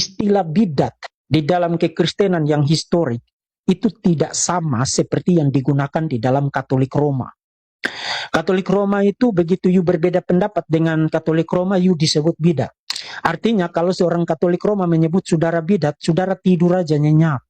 Istilah bidat di dalam kekristenan yang historik itu tidak sama seperti yang digunakan di dalam Katolik Roma. Katolik Roma itu begitu you berbeda pendapat dengan Katolik Roma, you disebut bidat. Artinya kalau seorang Katolik Roma menyebut saudara bidat, saudara tidur aja nyenyak.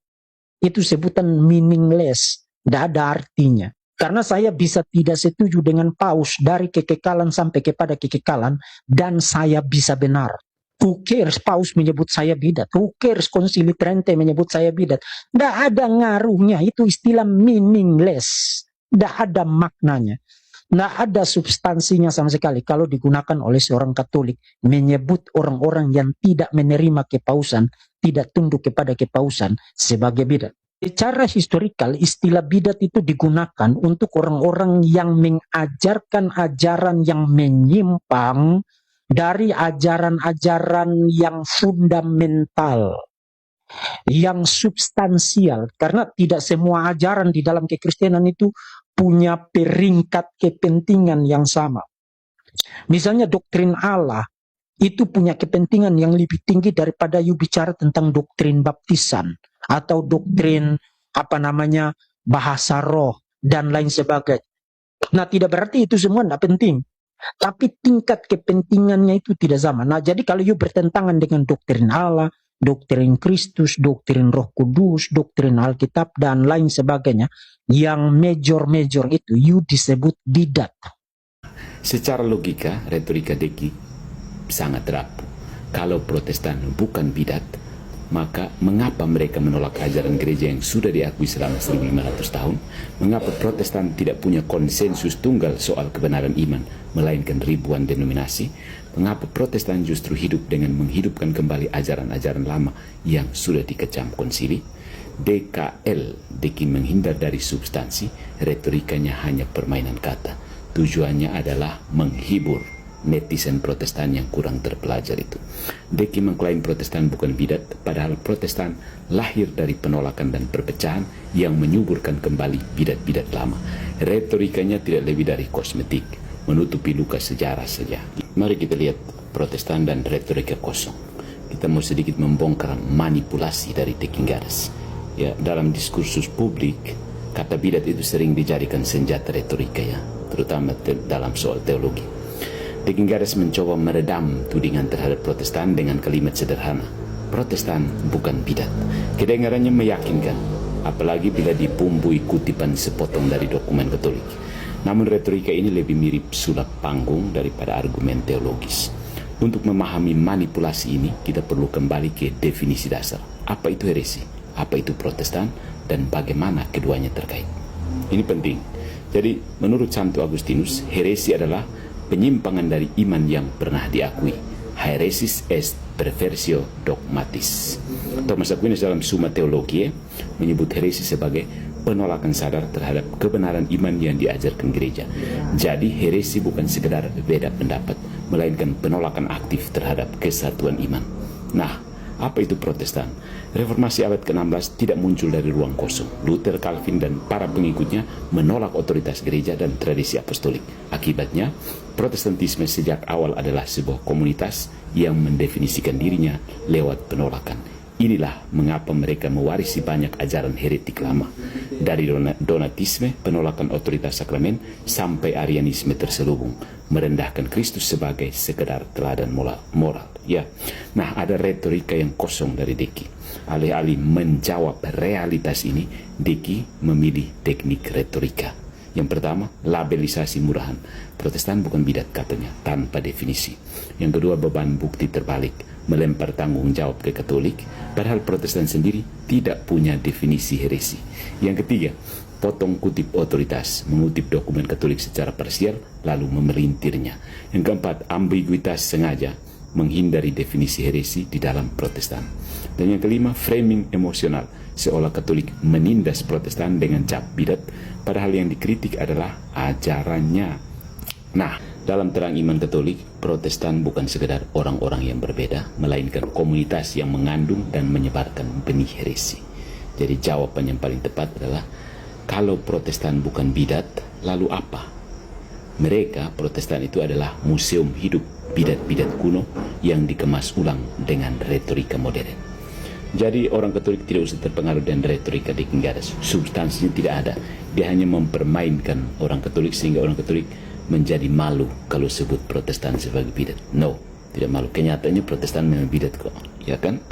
Itu sebutan meaningless, tidak ada artinya. Karena saya bisa tidak setuju dengan Paus dari kekekalan sampai kepada kekekalan, dan saya bisa benar. Who cares Paus menyebut saya bidat? Who cares Konsili Trente menyebut saya bidat? Tidak ada ngaruhnya, itu istilah meaningless. Tidak ada maknanya. Tidak ada substansinya sama sekali kalau digunakan oleh seorang Katolik menyebut orang-orang yang tidak menerima kepausan, tidak tunduk kepada kepausan sebagai bidat. Secara historikal, istilah bidat itu digunakan untuk orang-orang yang mengajarkan ajaran yang menyimpang dari ajaran-ajaran yang fundamental, yang substansial. Karena tidak semua ajaran di dalam kekristenan itu punya peringkat kepentingan yang sama. Misalnya doktrin Allah itu punya kepentingan yang lebih tinggi daripada you bicara tentang doktrin baptisan atau doktrin bahasa roh dan lain sebagainya. Nah, tidak berarti itu semua tidak penting, tapi tingkat kepentingannya itu tidak sama. Nah, jadi kalau you bertentangan dengan doktrin Allah, doktrin Kristus, doktrin Roh Kudus, doktrin Alkitab dan lain sebagainya, yang major-major itu you disebut bidat. Secara logika, retorika Deki sangat rapuh. Kalau Protestan bukan bidat, maka mengapa mereka menolak ajaran gereja yang sudah diakui selama 1500 tahun? Mengapa Protestan tidak punya konsensus tunggal soal kebenaran iman, melainkan ribuan denominasi? Mengapa Protestan justru hidup dengan menghidupkan kembali ajaran-ajaran lama yang sudah dikecam konsili? DKL, Deki menghindar dari substansi, retorikanya hanya permainan kata. Tujuannya adalah menghibur netizen Protestan yang kurang terpelajar itu. Deki mengklaim Protestan bukan bidat, padahal Protestan lahir dari penolakan dan perpecahan yang menyuburkan kembali bidat-bidat lama. Retorikanya tidak lebih dari kosmetik, menutupi luka sejarah saja. Mari kita lihat Protestan dan retorika kosong. Kita mau sedikit membongkar manipulasi dari Deki Gares. Ya, dalam diskursus publik, kata bidat itu sering dijadikan senjata retorika, ya, terutama dalam soal teologi. Deki Gares mencoba meredam tudingan terhadap Protestan dengan kalimat sederhana, Protestan bukan bidat. Kedengarannya meyakinkan, apalagi bila dibumbui kutipan sepotong dari dokumen Katolik. Namun retorika ini lebih mirip sulap panggung daripada argumen teologis. Untuk memahami manipulasi ini, kita perlu kembali ke definisi dasar. Apa itu heresi? Apa itu Protestan? Dan bagaimana keduanya terkait? Ini penting. Jadi, menurut Santo Agustinus, heresi adalah penyimpangan dari iman yang pernah diakui. Heresis est perversio dogmatis. Thomas Aquinas dalam Summa Theologiae menyebut heresi sebagai penolakan sadar terhadap kebenaran iman yang diajarkan gereja. Jadi heresi bukan sekedar beda pendapat, melainkan penolakan aktif terhadap kesatuan iman. Nah, apa itu Protestan? Reformasi abad ke-16 tidak muncul dari ruang kosong. Luther, Calvin, dan para pengikutnya menolak otoritas gereja dan tradisi apostolik. Akibatnya, Protestantisme sejak awal adalah sebuah komunitas yang mendefinisikan dirinya lewat penolakan. Inilah mengapa mereka mewarisi banyak ajaran heretik lama. Dari Donatisme, penolakan otoritas sakramen, sampai Arianisme terselubung, merendahkan Kristus sebagai sekedar teladan moral. Ya, nah ada retorika yang kosong dari Deki. Alih-alih menjawab realitas ini, Deki memilih teknik retorika. Yang pertama, labelisasi murahan. Protestan bukan bidat katanya, tanpa definisi. Yang kedua, beban bukti terbalik, melempar tanggung jawab ke Katolik, padahal Protestan sendiri tidak punya definisi heresi. Yang ketiga, potong kutip otoritas, mengutip dokumen Katolik secara parsial, lalu memelintirnya. Yang keempat, ambiguitas sengaja, menghindari definisi heresi di dalam Protestan. Dan yang kelima, framing emosional, seolah Katolik menindas Protestan dengan cap bidat, padahal yang dikritik adalah ajarannya. Nah, dalam terang iman Katolik, Protestan bukan sekedar orang-orang yang berbeda, melainkan komunitas yang mengandung dan menyebarkan benih heresi. Jadi jawaban yang paling tepat adalah, kalau Protestan bukan bidat, lalu apa? Mereka, Protestan itu adalah museum hidup bidat-bidat kuno yang dikemas ulang dengan retorika modern. Jadi orang Katolik tidak usah terpengaruh dengan retorika Deki, nggak ada, substansinya tidak ada. Dia hanya mempermainkan orang Katolik sehingga orang Katolik menjadi malu kalau sebut Protestan sebagai bidat. No, tidak malu. Kenyataannya Protestan memang bidat kok, ya kan?